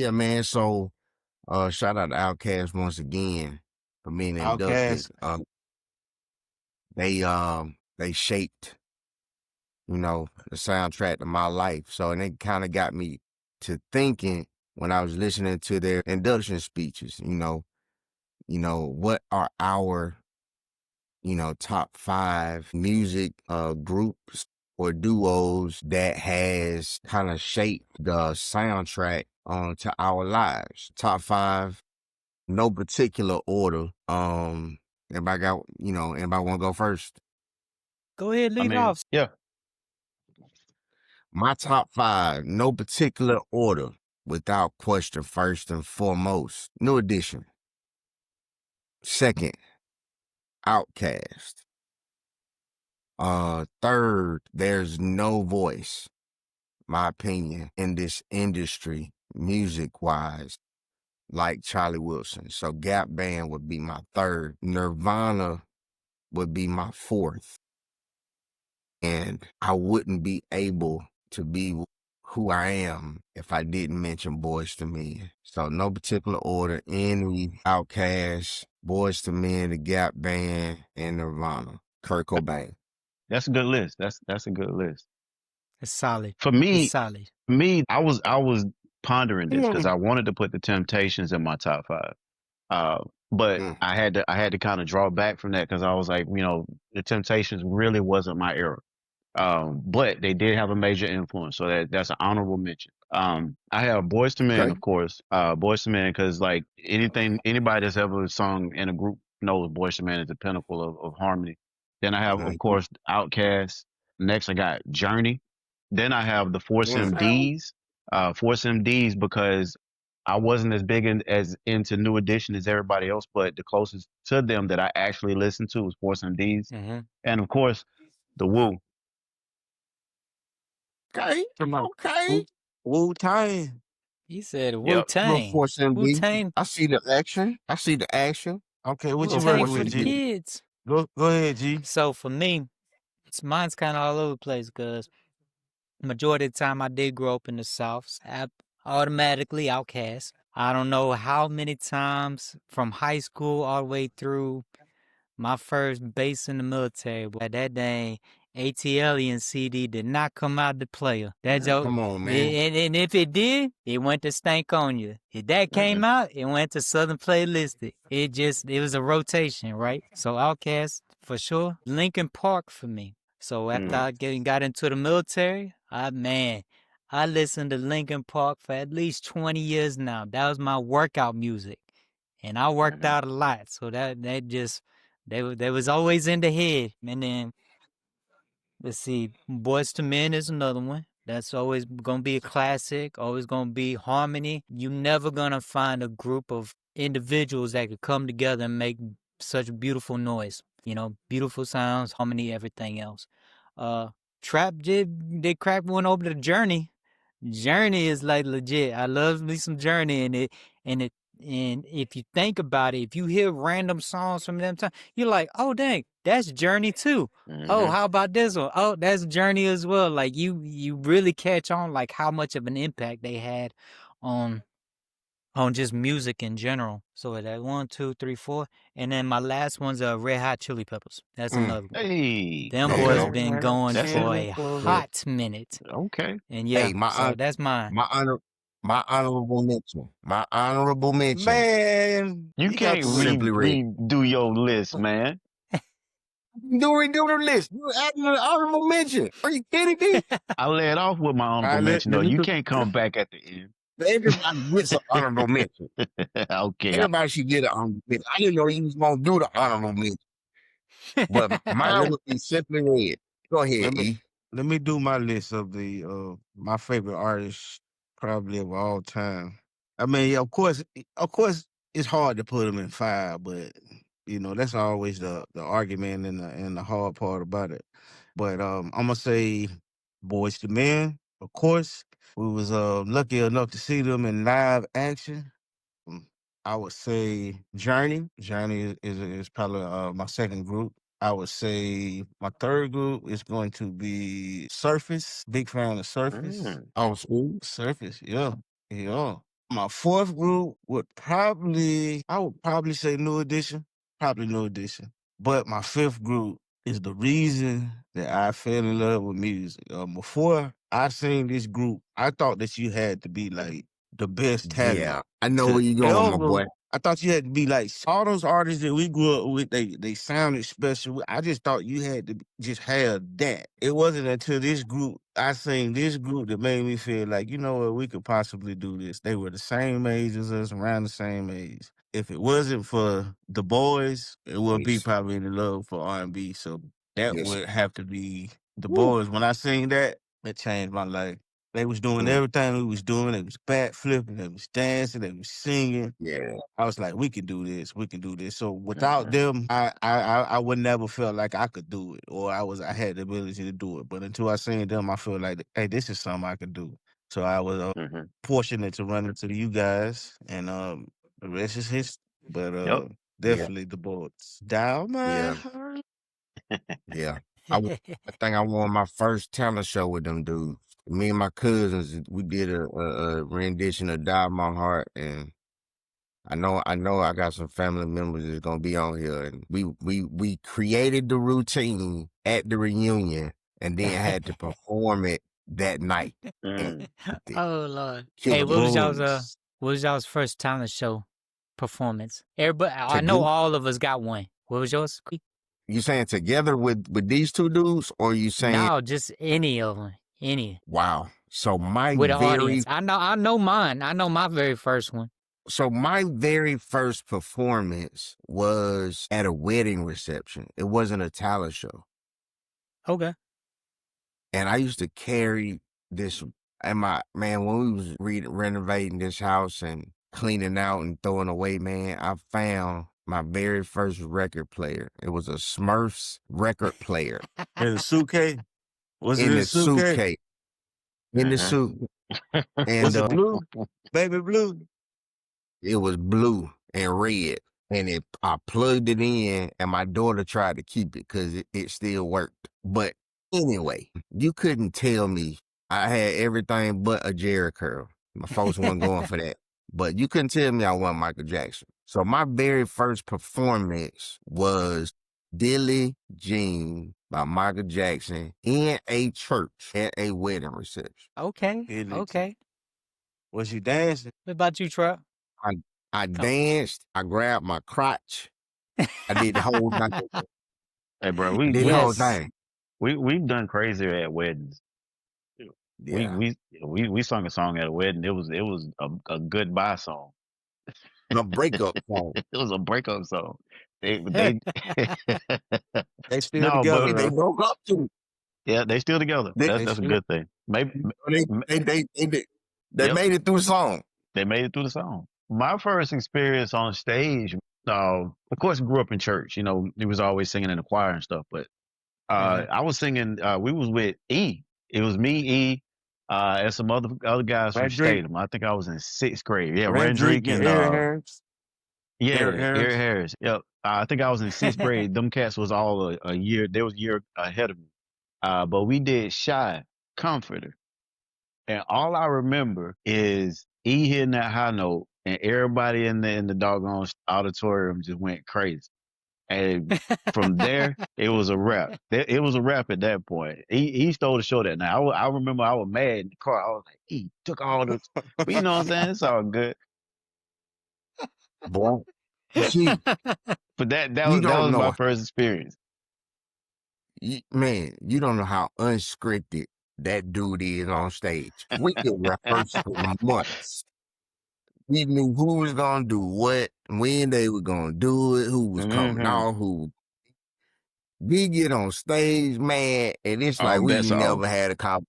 Yeah, man. So, shout out to Outkast once again for being inducted. Outkast. They shaped, the soundtrack to my life. So, and it kind of got me to thinking when I was listening to their induction speeches. What are our top 5 music groups or duos that has kind of shaped the soundtrack to our lives. Top 5, no particular order. Anybody want to go first? Go ahead, lead off. Yeah. My top 5, no particular order, without question. First and foremost, New Edition. Second, Outkast. Third, there's no voice, my opinion, in this industry, music-wise, like Charlie Wilson. So Gap Band would be my third. Nirvana would be my fourth. And I wouldn't be able to be who I am if I didn't mention Boyz II Men. So no particular order, any Outkast, Boyz II Men, the Gap Band, and Nirvana. Kurt Cobain. That's a good list. That's a good list. It's solid. For It's me, solid. I was pondering this because I wanted to put the Temptations in my top 5. But I had to kind of draw back from that because I was like, the Temptations really wasn't my era. But they did have a major influence, so that's an honorable mention. I have Boyz II Men, Okay. of course. Boyz II Men, because like anybody that's ever sung in a group knows Boyz II Men is the pinnacle of harmony. Then I have, of course, Outkast. Next, I got Journey. Then I have the Force MDs. Force MDs because I wasn't as big as into New Edition as everybody else, but the closest to them that I actually listened to was Force MDs. And of course, the Woo. Okay. Wu-Tang. He said Yep. Wu-Tang. Force MD. Wu-Tang. I see the action. Okay, what you Wu-Tang working for with, the G? kids. Go ahead, G. So for me, mine's kind of all over the place because majority of the time I did grow up in the South. So automatically Outkast. I don't know how many times from high school all the way through my first base in the military. But that dang ATLian CD did not come out the player. That joke. Come on, man. And if it did, it went to Stank On You. If that came out, it went to Southern Playlisted. It was a rotation, right? So Outkast for sure. Linkin Park for me. So after I got into the military, I listened to Linkin Park for at least 20 years now. That was my workout music. And I worked out a lot. So that just they was always in the head. And then let's see, Boyz II Men is another one. That's always gonna be a classic, always gonna be harmony. You never gonna find a group of individuals that could come together and make such beautiful noise. Beautiful sounds, harmony, everything else. Trap did crack one over the Journey. Journey is like legit. I love me some Journey and if you think about it, if you hear random songs from them time, you're like, oh dang, that's Journey too. Oh, how about this one? Oh, that's Journey as well. Like you really catch on like how much of an impact they had on just music in general. So that 1, 2, 3, 4, and then my last one's Red Hot Chili Peppers. That's another one. Hey, Them boys been going for a hot minute. Okay. And yeah, Hey, that's mine. My honorable mention. Man, You can't redo your list, man. Do the list. You adding an honorable mention. Are you kidding me? I led off with my honorable mention, though. You can't come back at the end. Everybody gets an honorable mention. Okay. Everybody should get an honorable mention. I didn't know you was going to do the honorable mention. But mine would be Simply Red. Go ahead, E. Let me do my list of the my favorite artists probably of all time. I mean, of course, it's hard to put them in 5, but that's always the argument and the hard part about it. But I'm gonna say Boyz II Men, of course. We was lucky enough to see them in live action. I would say Journey. Journey is probably my second group. I would say my third group is going to be Surface. Big fan of Surface. Oh, school. Surface, yeah. My fourth group I would probably say New Edition, probably New Edition. But my fifth group is the reason that I fell in love with music. Before I seen this group, I thought that you had to be like the best talent Yeah, I know to where you going, my ever. boy. I thought you had to be like all those artists that we grew up with. They sounded special. I just thought you had to just have that. It wasn't until this group I seen this group that made me feel like, you know what, we could possibly do this. They were the same age as us, around the same age. If it wasn't for the boys, it would be Yes, probably in love for R&B. So that yes. would have to be the Woo. boys. When I seen that, it changed my life. They was doing Mm, everything we was doing. They was back flipping. They was dancing. They was singing. yeah, I was like, we can do this. We can do this. So without Mhm. them, I would never felt like I could do it, or I had the ability to do it. But until I seen them, I feel like, hey, this is something I could do. So I was Mhm. fortunate to run into you guys, and the rest is history. But Yep. yeah, definitely the bullets. Down my yeah, heart. yeah. I think I won my first talent show with them dudes. Me and my cousins, we did a rendition of "Die My Heart," and I know, I got some family members that's gonna be on here, and we created the routine at the reunion, and then had to perform it that night, and Mm. Oh Lord. Hey, killed The what it. was y'all's bullets. what was y'all's first talent show performance? Everybody, I know Together, all of us got one. What was yours? you saying together with these two dudes, or you saying No, just any of them. Any. wow? With an audience. I know mine. I know my very first one. So my very first performance was at a wedding reception. It wasn't a talent show. Okay. And I used to carry this, and my man, when we was renovating this house and cleaning out and throwing away, man, I found my very first record player. It was a Smurfs record player In the suitcase. Was it in in the the suitcase? suitcase, in the Mhm. suit. And Was it blue? Baby blue? it was blue and red. And I plugged it in, and my daughter tried to keep it because it still worked. But anyway, you couldn't tell me I had everything but a Jerry curl. My folks weren't going for that. But you couldn't tell me I wasn't Michael Jackson. So my very first performance was Billie Jean by Michael Jackson in a church at a wedding reception. Okay. Energy. Okay. Was you dancing? What about you, Trap? I I Oh. danced, I grabbed my crotch, I did the whole thing. Hey, bro, I we did the we whole Yes. thing. we've done crazier at weddings. We Yeah. we we sung a song at a wedding. It was a goodbye song. A breakup song. It was a breakup song. They They still no, together but They though. broke up too. yeah, they still together. They That's They that's a still good thing. Maybe, they m- they they they, they, they yep, made it through the song. they made it through the song. My first experience on stage, of course, grew up in church. You know, he was always singing in the choir and stuff. But Mhm. I was singing. We was with E. It was me, E, and some other guys from Rendrick. Statham. I think I was in sixth grade. Yeah, Rendrick Randrick and and Eric Harris. Eric yeah, Eric Harris. Harris. Yep. I think I was in sixth grade. Them cats was all a year. They was a year ahead of me. But we did Shy Comforter, and all I remember is E hitting that high note, and everybody in the doggone auditorium just went crazy. And from there, it was a wrap. It was a wrap at that point. He stole the show that night. I remember I was mad in the car. I was like, he took all the, but you know what I'm saying? It's all good. Boy. You see, But that you was that don't was my know, first experience. man, you don't know how unscripted that dude is on stage. We could rehearse for months. We knew who was gonna do what, when they were gonna do it, who was coming Hmm. out, who we get on stage, man, and it's All like we bets off. never had a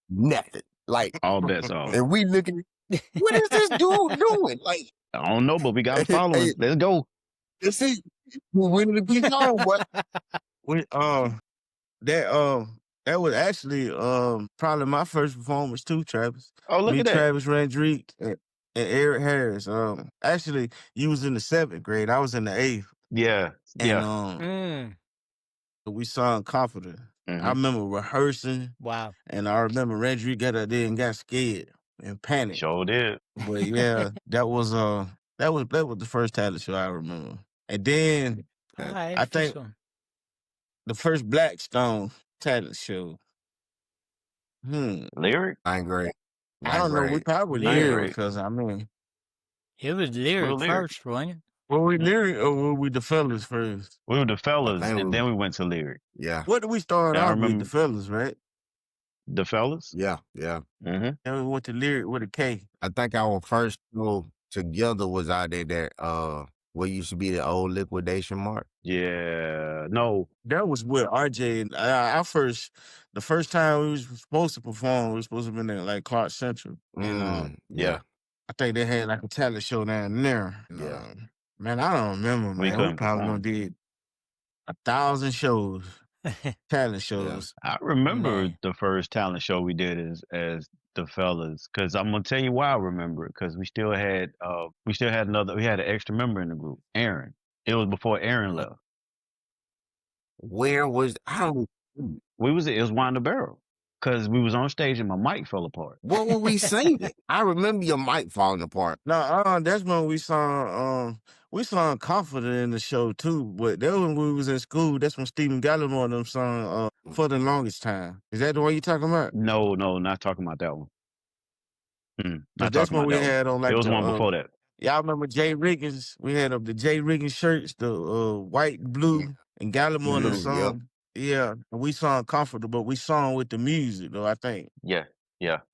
nothing. Like, All bets off. and we looking, what is this dude doing? Like, I don't know, but we got a following. hey, Let's go. you see, we winning the big on, what? We that that was actually probably my first performance too, Travis. Oh, look Me, at that. Travis Rendrick, and Eric Harris. Actually, you was in the seventh grade. I was in the eighth, Yeah, and yeah. Mm. we sung "Confident." I Hmm. remember rehearsing, Wow. and I remember Rendrick got up there and got scared. and Panic. Sure did. But yeah, that was the first talent show I remember. And then All That right, I for think sure. the first Blackstone talent show. Lyric? ninth grade. I Ninth don't know. We grade. probably Ninth Lyric. lyric grade. because I mean, It was We were lyric lyric. first, wasn't it? were we Mm. lyric or were we the fellas first? We were the I fellas, think and then we went to lyric. yeah. What did we start And I off with? The remember fellas, right? the fellas. Yeah, yeah. Mm-hmm. And we went to lyric with a K. I think our first show together was out there that what used to be the old liquidation mark. Yeah. No. That was with RJ. And the first time we was supposed to perform, we were supposed to be in like Clark Central, and Yeah. I think they had like a talent show down there. And, Yeah. man, I don't remember, We man. We couldn't probably perform. done did 1,000 shows, talent shows. I remember Man. the first talent show we did as the fellas, because I'm gonna tell you why I remember it. Because we still had we had an extra member in the group, Aaron. It was before Aaron left. Where was I don't It was Wind the Barrel, because we was on stage and my mic fell apart. what were we singing? I remember your mic falling apart. No, that's when we saw Comforter in the show too. But that was when we was in school. That's when Stephen Gallimore and them sung For the Longest Time. Is that the one you talking about? No, not talking about that one. Not That's talking when about we that one. had on like It was the one before that. y'all remember Jay Riggins? We had up the Jay Riggins shirts, the white, blue, and Gallimore and them Mhm, yep. song. Yeah, and we sung Comforter, but we sung with the music though, I think. Yeah.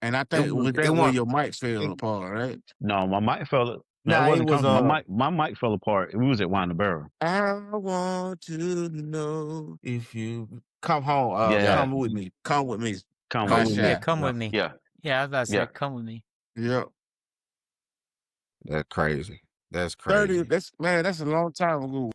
And I think was- was that it when wa- your mic fell it- apart, right? No, my mic fell. No, Nah, it it wasn't was, comfortable. My mic fell apart. We was at Wind the Barrel. I want to know if you come home. Yeah. Come with me. Come with me. Come Come with with me. me. Yeah, come Yeah. with me. Yeah. Yeah, I was about to say, Yeah. come with me. Yeah. That's crazy. That's 30. crazy. That's a long time ago.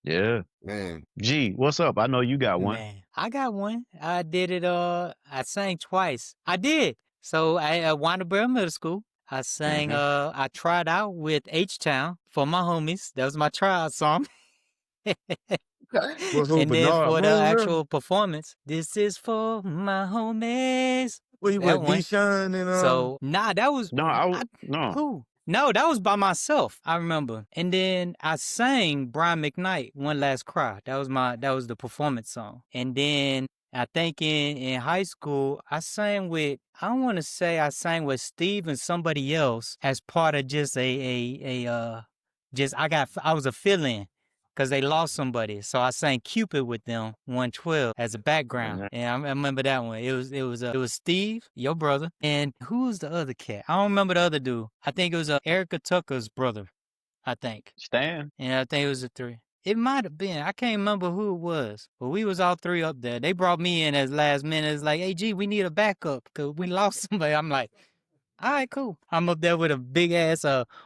Yeah. Man. G, what's up? I know you got one. Man, I got one. I did it. I sang twice. I did. So I Wind the Barrel Middle School. I sang. I tried out with H Town for my homies. That was my tryout song. Was who, And then Bernard for the Moore? actual performance, this is for my homies. Well, you That went one. Deshaun and So that was No, no. who? No, that was by myself. I remember. And then I sang Brian McKnight, One Last Cry. That was the performance song. And then I think in high school I sang with I sang with Steve and somebody else as part of just I was a fill-in. Because they lost somebody. So I sang Cupid with them, 112, as a background. And I remember that one. It was Steve, your brother, and who was the other cat? I don't remember the other dude. I think it was Erica Tucker's brother, I think. Stan. And I think it was the three. It might have been. I can't remember who it was. But we was all three up there. They brought me in as last minute. It's like, hey, G, we need a backup because we lost somebody. I'm like, all right, cool. I'm up there with a big ass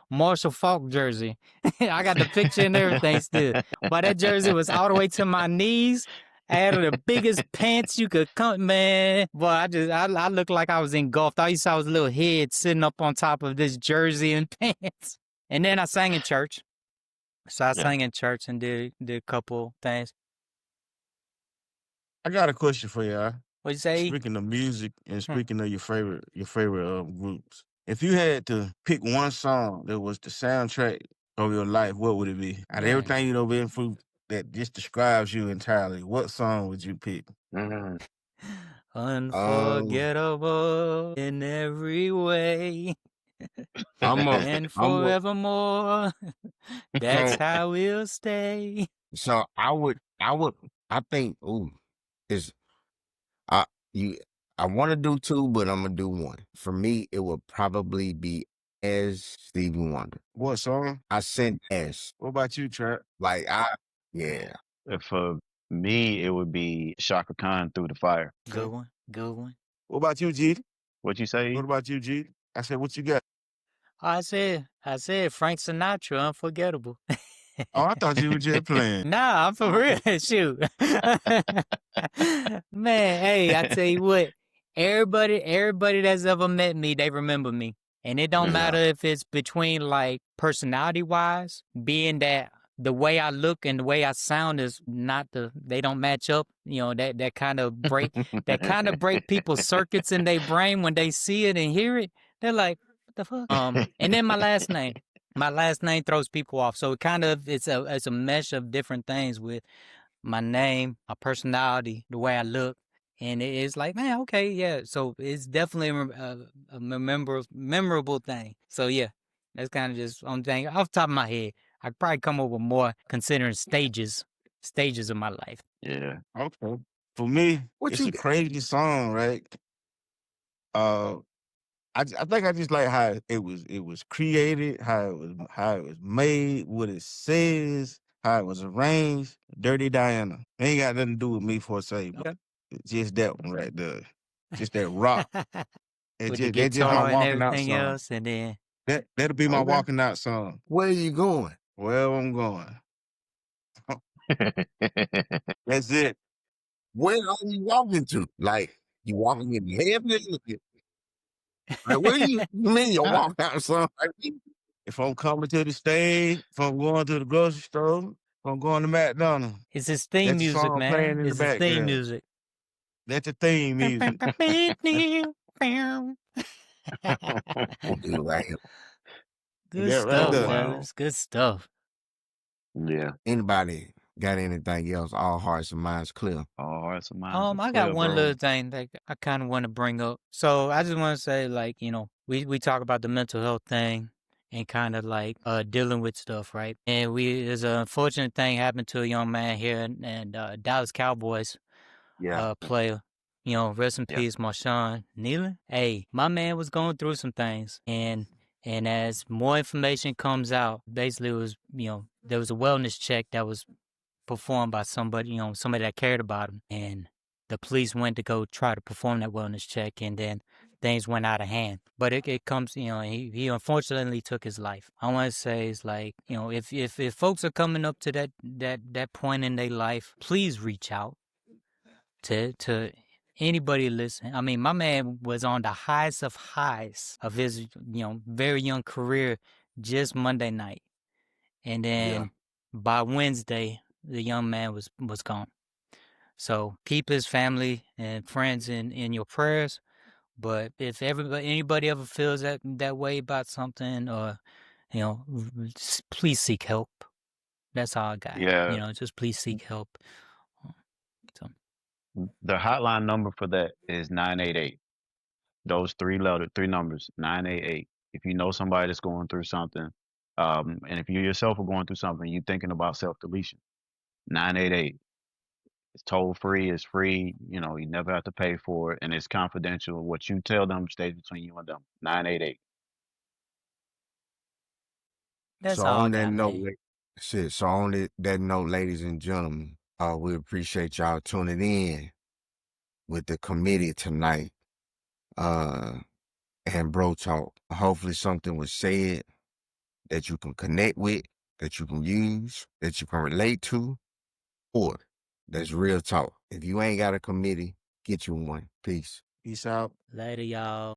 Marshall Falk jersey. I got the picture and everything still. But that jersey was all the way to my knees. I had the biggest pants you could come, man. But I looked like I was engulfed. All you saw was a little head sitting up on top of this jersey and pants. And then I sang in church. So I sang in church and did a couple things. I got a question for y'all. What'd you say? Speaking of music and speaking of your favorite groups, if you had to pick one song that was the soundtrack of your life, what would it be? Out of everything you know been through that just describes you entirely, what song would you pick? Unforgettable in every way. And forevermore. That's how we'll stay. So I think I want to do two, but I'm gonna do one. For me, it would probably be as Stevie Wonder. What song? I sent S. What about you, Trap? Yeah. For me, it would be Shaka Khan, Through the Fire. Good one. Good one. What about you, G? What you say? What about you, G? I said, what you got? I said Frank Sinatra, Unforgettable. Oh, I thought you were just playing. Nah, I'm for real. Shoot. Man, hey, I tell you what, everybody that's ever met me, they remember me. And it don't matter if it's between like personality wise, being that the way I look and the way I sound is they don't match up. You know, that kind of break people's circuits in their brain when they see it and hear it. They're like, what the fuck? And then my last name. My last name throws people off. So it's a mesh of different things with my name, my personality, the way I look. And it's like, man, okay, yeah. So it's definitely a memorable thing. So yeah, that's kind of just on thing off the top of my head. I'd probably come up with more considering stages of my life. Yeah. Okay. For me, What it's you a got? crazy song, right? I think I just like how it was created, how it was made, what it says, how it was arranged. Dirty Diana. Ain't got nothing to do with me for say, but it's just that one right there. Just that rock. With the That's just my guitar and walking out everything song. else, and then That'll be my Okay. walking out song. Where are you going? Wherever I'm going. That's it. Where are you walking to? Like, you walking in heaven? Like, where you mean you walk out, son? Like, If I'm coming to the stage, if I'm going to the grocery store, if I'm going to McDonald's, it's his theme that's the music, song man. playing in the It's his theme background. music. That's the theme music. oh, dude, right here. Good That right stuff, Oh there. wow. fellas. Good stuff. Yeah. Anybody got anything else? All hearts and minds clear. All hearts and minds are I clear, got one bro. little thing that I kind of want to bring up. So I just want to say, like, we talk about the mental health thing and kind of like dealing with stuff, right? And there's an unfortunate thing happened to a young man here, and Dallas Cowboys Yeah. player. Rest in Yeah. peace, Marshawn Nealon. Hey, my man was going through some things, and as more information comes out, basically it was, there was a wellness check that was performed by somebody, somebody that cared about him, and the police went to go try to perform that wellness check, and then things went out of hand. But it comes, he unfortunately took his life. I want to say is like, if folks are coming up to that point in their life, please reach out to anybody listening. I mean, my man was on the highest of highs of his, very young career just Monday night. And then by Wednesday, the young man was gone. So keep his family and friends in your prayers. But if anybody ever feels that way about something, or please seek help. That's all I got. Yeah. Just please seek help. So The hotline number for that is 988. Those three numbers, 988. If you know somebody that's going through something, and if you yourself are going through something, you're thinking about self-deletion, 988. It's toll free, it's free, you never have to pay for it, and it's confidential. What you tell them stays between you and them. 988. that's So all I on that got, note, man. so on that note, ladies and gentlemen, we appreciate y'all tuning in with the committee tonight. And Bro Talk. Hopefully something was said that you can connect with, that you can use, that you can relate to, or that's real talk. If you ain't got a committee, get you one. Peace. Peace out. Later, y'all.